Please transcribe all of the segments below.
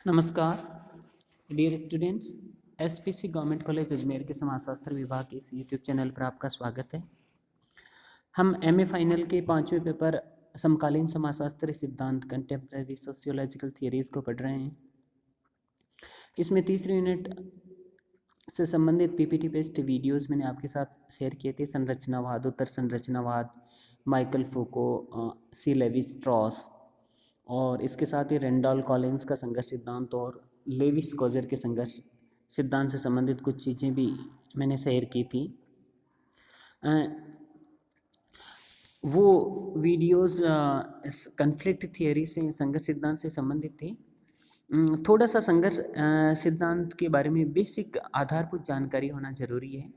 नमस्कार dear students. SPC government college Ajmer के समाजशास्त्र विभाग के इस यूट्यूब चैनल पर आपका स्वागत है। हम एमए फाइनल के 5वें पेपर समकालीन समाजशास्त्र सिद्धांत कंटेम्प्रेरी सोशियोलॉजिकल थियरीज को पढ़ रहे हैं। इसमें तीसरी यूनिट से संबंधित पीपीटी बेस्ड वीडियोस मैंने आपके साथ शेयर किए थे। संरचनावाद, उत्तर संरचनावाद, माइकल फूको, सी लेवी स्ट्रॉस और इसके साथ ही रेंडॉल कॉलिंस का संघर्ष सिद्धांत और लेविस कोजर के संघर्ष सिद्धांत से संबंधित कुछ चीज़ें भी मैंने शेयर की थी। वो वीडियोस कन्फ्लिक्ट थियरी से, संघर्ष सिद्धांत से संबंधित थे। थोड़ा सा संघर्ष सिद्धांत के बारे में बेसिक आधारभूत जानकारी होना ज़रूरी है,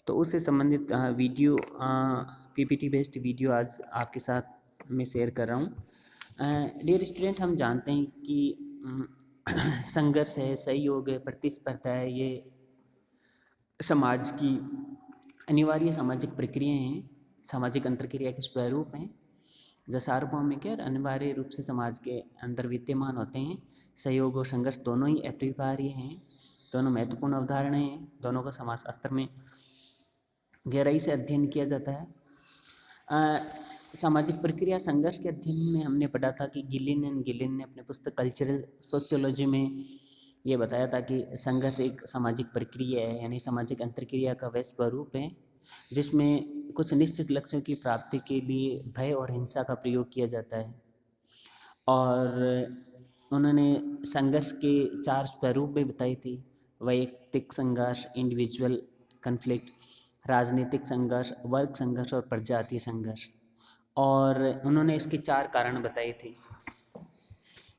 तो उससे संबंधित वीडियो पीपीटी बेस्ड वीडियो आज आपके साथ मैं शेयर कर रहा हूँ। डियर स्टूडेंट, हम जानते हैं कि संघर्ष है, सहयोग है, प्रतिस्पर्धा है, ये समाज की अनिवार्य सामाजिक प्रक्रियाएं हैं, सामाजिक अंतरक्रिया के स्वरूप हैं जो सार्वभौमिक है और अनिवार्य रूप से समाज के अंदर विद्यमान होते हैं। सहयोग और संघर्ष दोनों ही अपरिहार्य हैं, दोनों महत्वपूर्ण अवधारणाएं हैं, दोनों का समाजशास्त्र में गहराई से अध्ययन किया जाता है। सामाजिक प्रक्रिया संघर्ष के अध्ययन में हमने पढ़ा था कि गिलिन ने अपने पुस्तक कल्चरल सोशियोलॉजी में ये बताया था कि संघर्ष एक सामाजिक प्रक्रिया है, यानी सामाजिक अंतरक्रिया का वह स्वरूप है जिसमें कुछ निश्चित लक्ष्यों की प्राप्ति के लिए भय और हिंसा का प्रयोग किया जाता है। और उन्होंने संघर्ष के 4 स्वरूप भी बताई थी: वैयक्तिक संघर्ष, इंडिविजुअल कन्फ्लिक्ट, राजनीतिक संघर्ष, वर्ग संघर्ष और प्रजातीय संघर्ष। और उन्होंने इसके 4 कारण बताए थे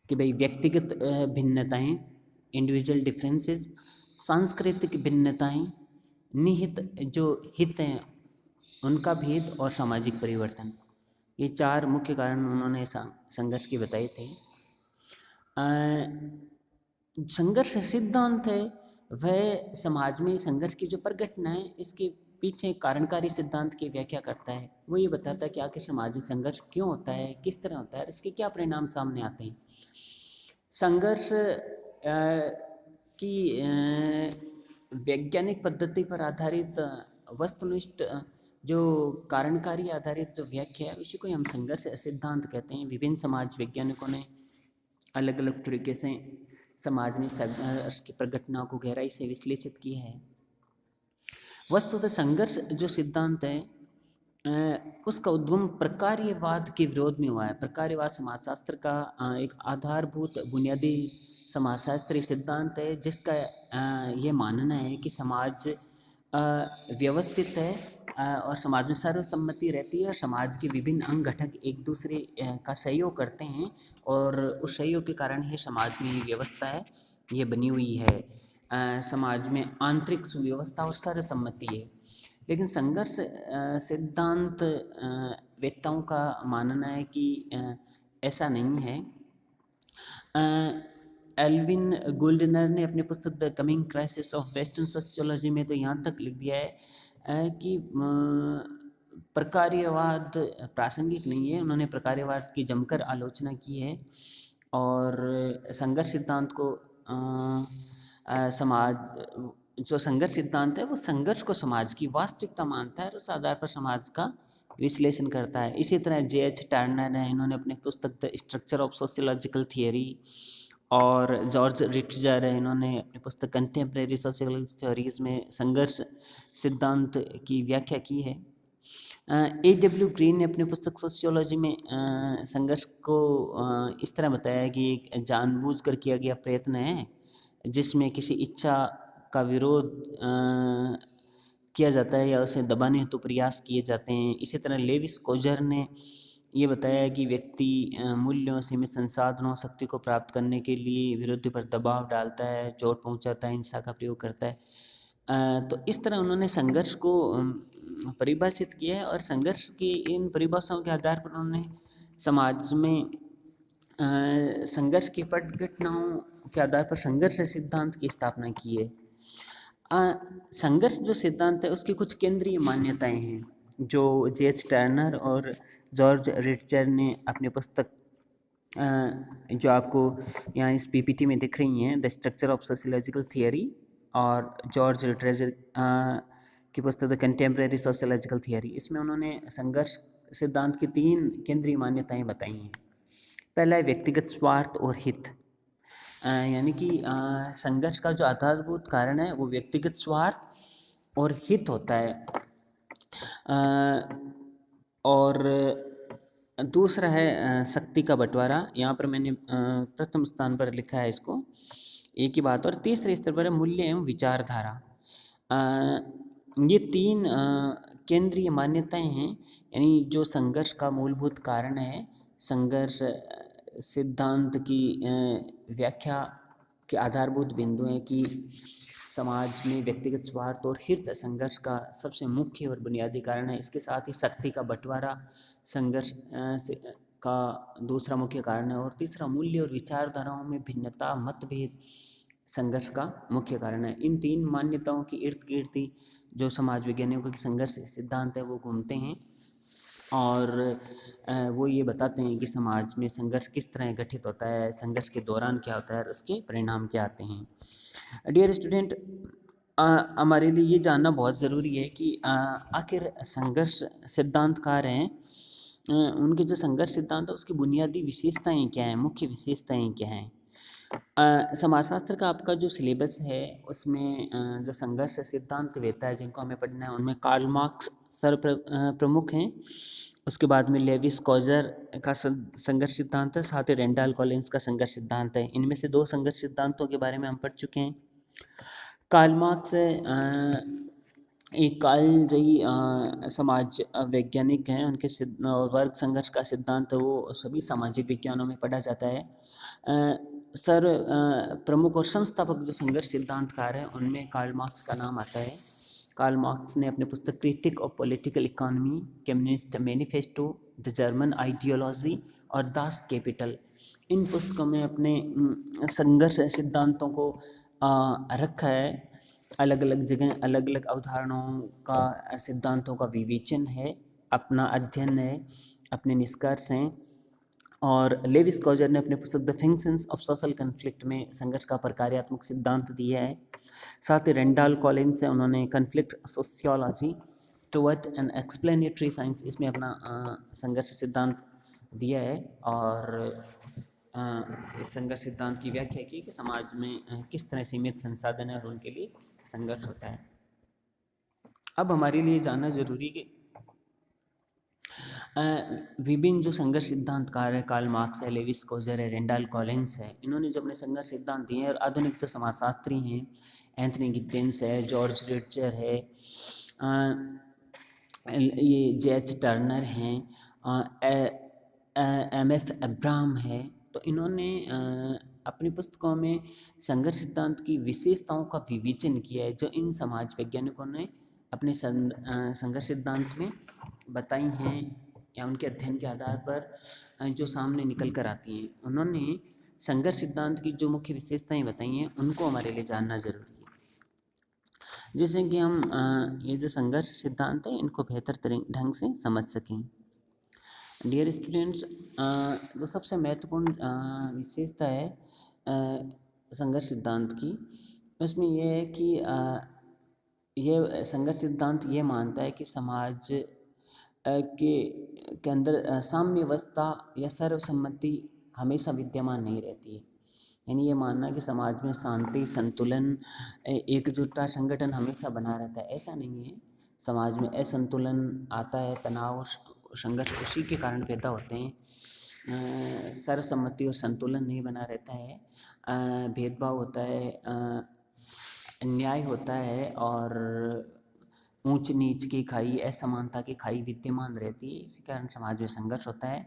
कि भाई व्यक्तिगत भिन्नताएं, इंडिविजुअल डिफरेंसेस, सांस्कृतिक भिन्नताएं, निहित जो हित हैं उनका भेद और सामाजिक परिवर्तन। ये 4 मुख्य कारण उन्होंने संघर्ष के बताए थे। संघर्ष सिद्धांत है वह समाज में संघर्ष की जो प्रघटना है इसके पीछे कारणकारी सिद्धांत की व्याख्या करता है। वो ये बताता है कि आखिर समाज में संघर्ष क्यों होता है, किस तरह होता है, इसके क्या परिणाम सामने आते हैं। संघर्ष की वैज्ञानिक पद्धति पर आधारित वस्तुनिष्ठ जो कारणकारी आधारित जो व्याख्या है उसी को हम संघर्ष सिद्धांत कहते हैं। विभिन्न समाज वैज्ञानिकों ने अलग अलग तरीके से समाज में संघर्ष की प्रघटना को गहराई से विश्लेषित किया है। वस्तुतः संघर्ष जो सिद्धांत है उसका उद्गम प्रकार्यवाद के विरोध में हुआ है। प्रकार्यवाद समाजशास्त्र का एक आधारभूत बुनियादी समाजशास्त्रीय सिद्धांत है जिसका ये मानना है कि समाज व्यवस्थित है और समाज में सर्वसम्मति रहती है और समाज के विभिन्न अंग घटक एक दूसरे का सहयोग करते हैं और उस सहयोग के कारण ही समाज में ये व्यवस्था है, ये बनी हुई है। समाज में आंतरिक सुव्यवस्था और सर्वसम्मति है। लेकिन संघर्ष सिद्धांत वेत्ताओं का मानना है कि ऐसा नहीं है। एल्विन गोल्डनर ने अपनी पुस्तक the coming crisis of western sociology में तो यहाँ तक लिख दिया है कि प्रकार्यवाद प्रासंगिक नहीं है। उन्होंने प्रकार्यवाद की जमकर आलोचना की है और संघर्ष सिद्धांत को समाज जो संघर्ष सिद्धांत है वो संघर्ष को समाज की वास्तविकता मानता है और उस आधार पर समाज का विश्लेषण करता है। इसी तरह जे.एच. टर्नर है, इन्होंने अपने पुस्तक the structure of sociological theory, और जॉर्ज रिटजर है, इन्होंने अपनी पुस्तक कंटेम्प्रेरी सोशियोलॉजिकल थ्योरीज में संघर्ष सिद्धांत की व्याख्या की है। A.W. ग्रीन ने अपनी पुस्तक सोशियोलॉजी में संघर्ष को इस तरह बताया कि एक जानबूझकर किया गया प्रयत्न है जिसमें किसी इच्छा का विरोध किया जाता है या उसे दबाने हेतु प्रयास किए जाते हैं। इसी तरह लेविस कोजर ने ये बताया कि व्यक्ति मूल्यों, सीमित संसाधनों, शक्ति को प्राप्त करने के लिए विरोधी पर दबाव डालता है, चोट पहुंचाता है, हिंसा का प्रयोग करता है। तो इस तरह उन्होंने संघर्ष को परिभाषित किया है और संघर्ष की इन परिभाषाओं के आधार पर उन्होंने समाज में संघर्ष की घटनाओं के आधार पर संघर्ष सिद्धांत की स्थापना की है। संघर्ष जो सिद्धांत है उसकी कुछ केंद्रीय मान्यताएं हैं जो जे.एच. टर्नर और जॉर्ज रिटजर ने अपनी पुस्तक जो आपको यहाँ इस पीपीटी में दिख रही हैं, the structure of sociological theory, और जॉर्ज लिटरेचर की पुस्तक द कंटेम्प्रेरी सोशियोलॉजिकल थियरी। इसमें उन्होंने संघर्ष सिद्धांत की 3 केंद्रीय मान्यताएं बताई हैं। पहला है व्यक्तिगत स्वार्थ और हित, यानी कि संघर्ष का जो आधारभूत कारण है वो व्यक्तिगत स्वार्थ और हित होता है। और दूसरा है शक्ति का बंटवारा, यहाँ पर मैंने प्रथम स्थान पर लिखा है इसको, एक ही बात। और तीसरे स्तर पर है मूल्य एवं विचारधारा। ये 3 केंद्रीय मान्यताएं हैं, यानी जो संघर्ष का मूलभूत कारण है। संघर्ष सिद्धांत की व्याख्या के आधारभूत बिंदु हैं कि समाज में व्यक्तिगत स्वार्थ और हित संघर्ष का सबसे मुख्य और बुनियादी कारण है। इसके साथ ही शक्ति का बंटवारा संघर्ष का दूसरा मुख्य कारण है। और तीसरा मूल्य और विचारधाराओं में भिन्नता, मतभेद संघर्ष का मुख्य कारण है। इन 3 मान्यताओं की इर्द गिर्द ही जो समाज वैज्ञानिकों के संघर्ष सिद्धांत है वो घूमते हैं, और वो ये बताते हैं कि समाज में संघर्ष किस तरह घटित होता है, संघर्ष के दौरान क्या होता है और उसके परिणाम क्या आते हैं। डियर स्टूडेंट, हमारे लिए ये जानना बहुत ज़रूरी है कि आखिर संघर्ष सिद्धांतकार हैं, उनके जो संघर्ष सिद्धांत है उसकी बुनियादी विशेषताएं क्या हैं, मुख्य विशेषताएं क्या हैं। समाजशास्त्र का आपका जो सिलेबस है उसमें जो संघर्ष सिद्धांत वेता है जिनको हमें पढ़ना है, उनमें कार्ल मार्क्स प्रमुख हैं। उसके बाद में लेविस कॉजर का संघर्ष सिद्धांत है, साथ ही रेंडाल कॉलिंस का संघर्ष सिद्धांत है। इनमें से 2 संघर्ष सिद्धांतों के बारे में हम पढ़ चुके हैं। कार्ल मार्क्स एक कालजयी समाज वैज्ञानिक हैं। उनके वर्ग संघर्ष का सिद्धांत वो सभी सामाजिक विज्ञानों में पढ़ा जाता है। प्रमुख और संस्थापक जो संघर्ष सिद्धांतकार हैं उनमें कार्ल मार्क्स का नाम आता है। कार्ल मार्क्स ने अपने पुस्तक critic of political economy, communist manifesto, the German ideology और दास कैपिटल, इन पुस्तकों में अपने संघर्ष सिद्धांतों को रखा है। अलग अलग जगह अलग अलग अवधारणाओं का, सिद्धांतों का विवेचन है, अपना अध्ययन है, अपने निष्कर्ष हैं। और लेविस कॉजर ने अपने पुस्तक the functions of social conflict में संघर्ष का प्रकार्यात्मक सिद्धांत दिया है। साथ ही रेंडाल कॉलिंस है, उन्होंने conflict sociology toward an explanatory science, इसमें अपना संघर्ष सिद्धांत दिया है। और इस संघर्ष सिद्धांत की व्याख्या की कि समाज में किस तरह सीमित संसाधन है और उनके लिए संघर्ष होता है। अब हमारे लिए जानना जरूरी कि विभिन्न जो संघर्ष सिद्धांतकार है, कार्ल मार्क्स है, लेविस कॉजर है, रेंडाल कॉलिंस है, इन्होंने जो अपने संघर्ष सिद्धांत दिए हैं, और आधुनिक जो समाजशास्त्री हैं, एंथनी गिड्डेंस है, जॉर्ज लिटचर है, ये जे.एच. टर्नर हैं, एम.एफ. अब्राहम है, तो इन्होंने अपनी पुस्तकों में संघर्ष सिद्धांत की विशेषताओं का विवेचन किया है जो इन समाज वैज्ञानिकों ने अपने संघर्ष सिद्धांत में बताई हैं, या उनके अध्ययन के आधार पर जो सामने निकल कर आती हैं। उन्होंने संघर्ष सिद्धांत की जो मुख्य विशेषताएं बताई हैं उनको हमारे लिए जानना जरूरी है, जिससे कि हम ये जो संघर्ष सिद्धांत है इनको बेहतर ढंग से समझ सकें। डियर स्टूडेंट्स, जो सबसे महत्वपूर्ण विशेषता है संघर्ष सिद्धांत की, उसमें यह है कि यह संघर्ष सिद्धांत ये मानता है कि समाज के अंदर साम्यावस्था या सर्वसम्मति हमेशा विद्यमान नहीं रहती है। यानी ये मानना कि समाज में शांति, संतुलन, एकजुटता, संगठन हमेशा बना रहता है, ऐसा नहीं है। समाज में असंतुलन आता है, तनाव, संघर्ष उसी के कारण पैदा होते हैं। सर्वसम्मति और संतुलन नहीं बना रहता है, भेदभाव होता है, अन्याय होता है, और ऊंच नीच की खाई, असमानता की खाई विद्यमान रहती है। इसी कारण समाज में संघर्ष होता है।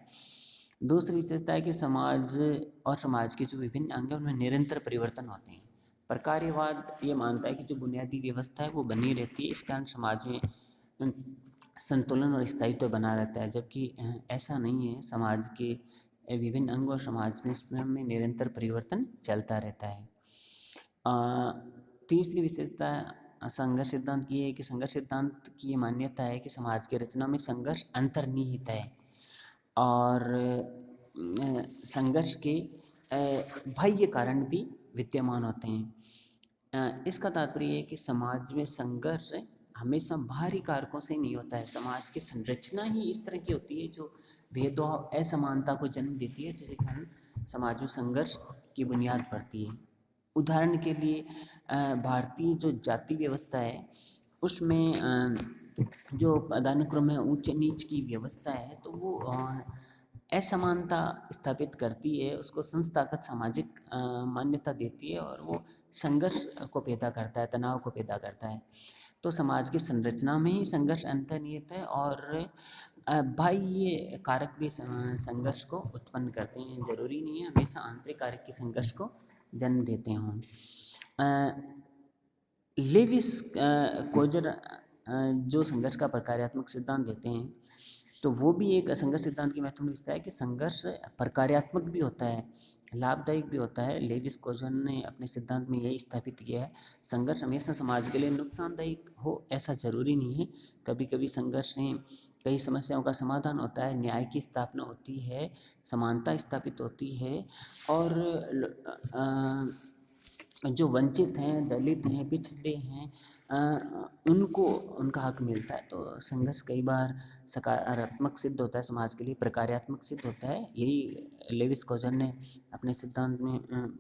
दूसरी विशेषता है कि समाज और समाज के जो विभिन्न अंग हैं उनमें निरंतर परिवर्तन होते हैं। प्रकार्यवाद ये मानता है कि जो बुनियादी व्यवस्था है वो बनी रहती है, इस कारण समाज में संतुलन और स्थायित्व बना रहता है, जबकि ऐसा नहीं है। समाज के विभिन्न अंग और समाज में निरंतर परिवर्तन चलता रहता है। तीसरी विशेषता संघर्ष सिद्धांत की है कि संघर्ष सिद्धांत की ये मान्यता है कि समाज की रचना में संघर्ष अंतर्निहित है, और संघर्ष के बाह्य कारण भी विद्यमान होते हैं। इसका तात्पर्य है कि समाज में संघर्ष हमेशा बाहरी कारकों से नहीं होता है। समाज की संरचना ही इस तरह की होती है जो भेदभाव, असमानता को जन्म देती है, जिसके कारण समाज में संघर्ष की बुनियाद पड़ती है। उदाहरण के लिए भारतीय जो जाति व्यवस्था है उसमें जो पदानुक्रम है, ऊंच नीच की व्यवस्था है, तो वो असमानता स्थापित करती है, उसको संस्थागत सामाजिक मान्यता देती है और वो संघर्ष को पैदा करता है, तनाव को पैदा करता है। तो समाज की संरचना में ही संघर्ष अंतर्निहित है और बाह्य कारक भी संघर्ष को उत्पन्न करते हैं। जरूरी नहीं है हमेशा आंतरिक कारक की संघर्ष को जन्म देते हों। लेविस कोजर जो संघर्ष का प्रकार्यात्मक सिद्धांत देते हैं, तो वो भी एक संघर्ष सिद्धांत की महत्वपूर्ण विशेषता है कि संघर्ष प्रकार्यात्मक भी होता है, लाभदायक भी होता है। लेविस कोजर ने अपने सिद्धांत में यही स्थापित किया है। संघर्ष हमेशा समाज के लिए नुकसानदायक हो ऐसा ज़रूरी नहीं है। कभी कभी संघर्ष से कई समस्याओं का समाधान होता है, न्याय की स्थापना होती है, समानता स्थापित होती है और जो वंचित हैं, दलित हैं, पिछड़े हैं, उनको उनका हक मिलता है। तो संघर्ष कई बार सकारात्मक सिद्ध होता है समाज के लिए, प्रकार्यात्मक सिद्ध होता है। यही लेविस कोजर ने अपने सिद्धांत में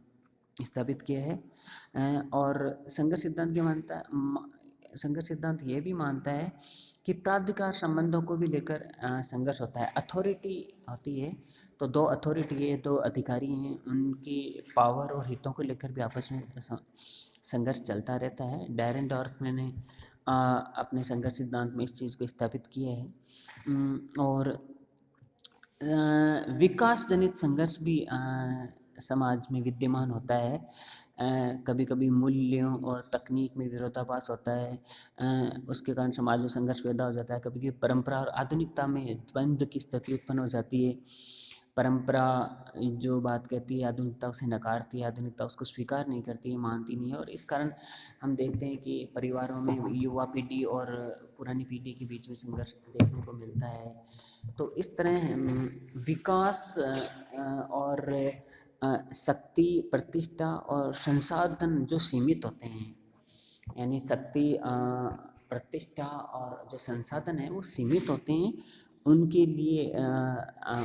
स्थापित किया है। और संघर्ष सिद्धांत की मानता संघर्ष सिद्धांत ये भी मानता है कि प्राधिकार संबंधों को भी लेकर संघर्ष होता है। अथॉरिटी होती है तो दो अथॉरिटी है, दो अधिकारी हैं, उनकी पावर और हितों को लेकर भी आपस में संघर्ष चलता रहता है। डैरेंडॉर्फ ने अपने संघर्ष सिद्धांत में इस चीज़ को स्थापित किया है। और विकास जनित संघर्ष भी समाज में विद्यमान होता है। कभी कभी मूल्यों और तकनीक में विरोधाभास होता है, उसके कारण समाज में संघर्ष पैदा हो जाता है। कभी कभी परंपरा और आधुनिकता में द्वंद्व की स्थिति उत्पन्न हो जाती है। परंपरा जो बात कहती है आधुनिकता उसे नकारती है, आधुनिकता उसको स्वीकार नहीं करती है, मानती नहीं है, और इस कारण हम देखते हैं कि परिवारों में युवा पीढ़ी और पुरानी पीढ़ी के बीच में संघर्ष देखने को मिलता है। तो इस तरह विकास और शक्ति, प्रतिष्ठा और संसाधन जो सीमित होते हैं, यानी शक्ति, प्रतिष्ठा और जो संसाधन है वो सीमित होते हैं, उनके लिए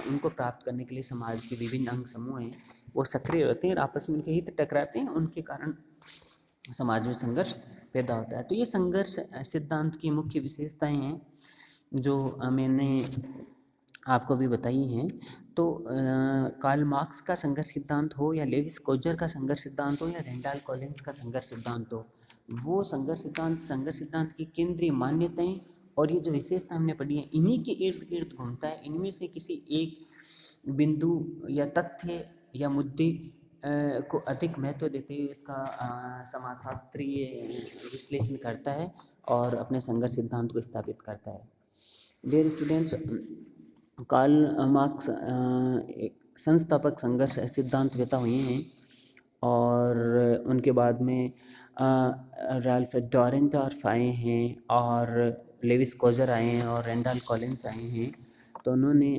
उनको प्राप्त करने के लिए समाज के विभिन्न अंग समूह हैं वो सक्रिय होते हैं और आपस में उनके हित टकराते हैं, उनके कारण समाज में संघर्ष पैदा होता है। तो ये संघर्ष सिद्धांत की मुख्य विशेषताएं हैं जो मैंने आपको भी बताई हैं। तो कार्ल मार्क्स का संघर्ष सिद्धांत हो या लेविस कोजर का संघर्ष सिद्धांत हो या रेंडाल कॉलिंस का संघर्ष सिद्धांत हो, वो संघर्ष सिद्धांत की केंद्रीय मान्यताएं और ये जो विशेषता हमने पढ़ी है इन्हीं के इर्द गिर्द घूमता है। इनमें से किसी एक बिंदु या तथ्य या मुद्दे को अधिक महत्व देते हुए इसका समाजशास्त्रीय विश्लेषण करता है और अपने संघर्ष सिद्धांत को स्थापित करता है। डियर स्टूडेंट्स, कार्ल मार्क्स एक संस्थापक संघर्ष सिद्धांतवेता हुए हैं और उनके बाद में राल्फ डॉरेंटॉर्फ आए हैं और लेविस कोजर आए हैं और रेंडाल कॉलिंस आए हैं। तो उन्होंने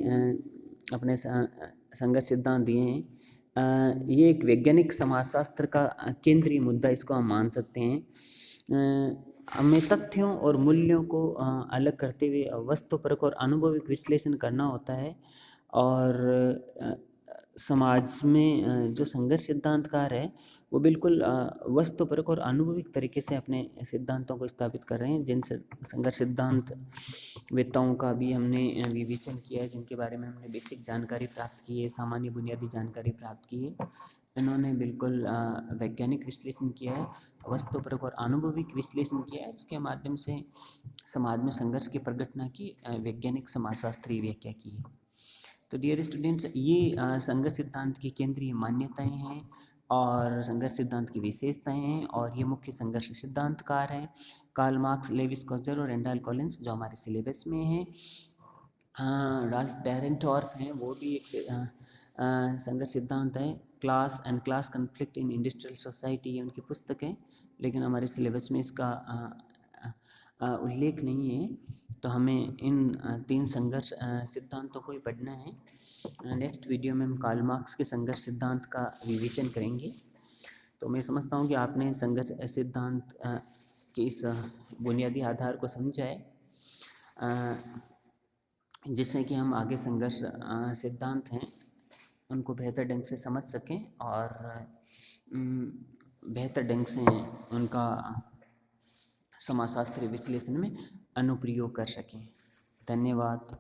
अपने संघर्ष सिद्धांत दिए हैं। ये एक वैज्ञानिक समाजशास्त्र का केंद्रीय मुद्दा इसको हम मान सकते हैं। हमें तथ्यों और मूल्यों को अलग करते हुए वस्तुपरक और अनुभविक विश्लेषण करना होता है और समाज में जो संघर्ष सिद्धांतकार है वो बिल्कुल वस्तुपरक और अनुभविक तरीके से अपने सिद्धांतों को स्थापित कर रहे हैं, जिनसे संघर्ष सिद्धांत वेताओं का भी हमने विवेचन किया है, जिनके बारे में हमने बेसिक जानकारी प्राप्त की है, सामान्य बुनियादी जानकारी प्राप्त की है। इन्होंने बिल्कुल वैज्ञानिक विश्लेषण किया है, वस्तुपरक और अनुभविक विश्लेषण किया है, जिसके माध्यम से समाज में संघर्ष की प्रगटना की वैज्ञानिक समाजशास्त्रीय व्याख्या की है। तो डियर स्टूडेंट्स, ये संघर्ष सिद्धांत की केंद्रीय मान्यताएं हैं और संघर्ष सिद्धांत की विशेषताएं हैं और ये मुख्य संघर्ष सिद्धांतकार हैं कार्ल मार्क्स, लेविस कोजर और रेंडाल कॉलिंस जो हमारे सिलेबस में हैं। राल्फ डैरेंटॉर्फ हैं, वो भी एक संघर्ष सिद्धांत है। Class and class conflict in industrial society ये उनकी पुस्तक है, लेकिन हमारे सिलेबस में इसका उल्लेख नहीं है। तो हमें इन 3 संघर्ष सिद्धांतों को ही पढ़ना है। नेक्स्ट वीडियो में हम कार्ल मार्क्स के संघर्ष सिद्धांत का विवेचन करेंगे। तो मैं समझता हूँ कि आपने संघर्ष सिद्धांत के इस बुनियादी आधार को समझा है, जिससे कि हम आगे संघर्ष सिद्धांत हैं उनको बेहतर ढंग से समझ सकें और बेहतर ढंग से उनका समाजशास्त्रीय विश्लेषण में अनुप्रयोग कर सकें। धन्यवाद।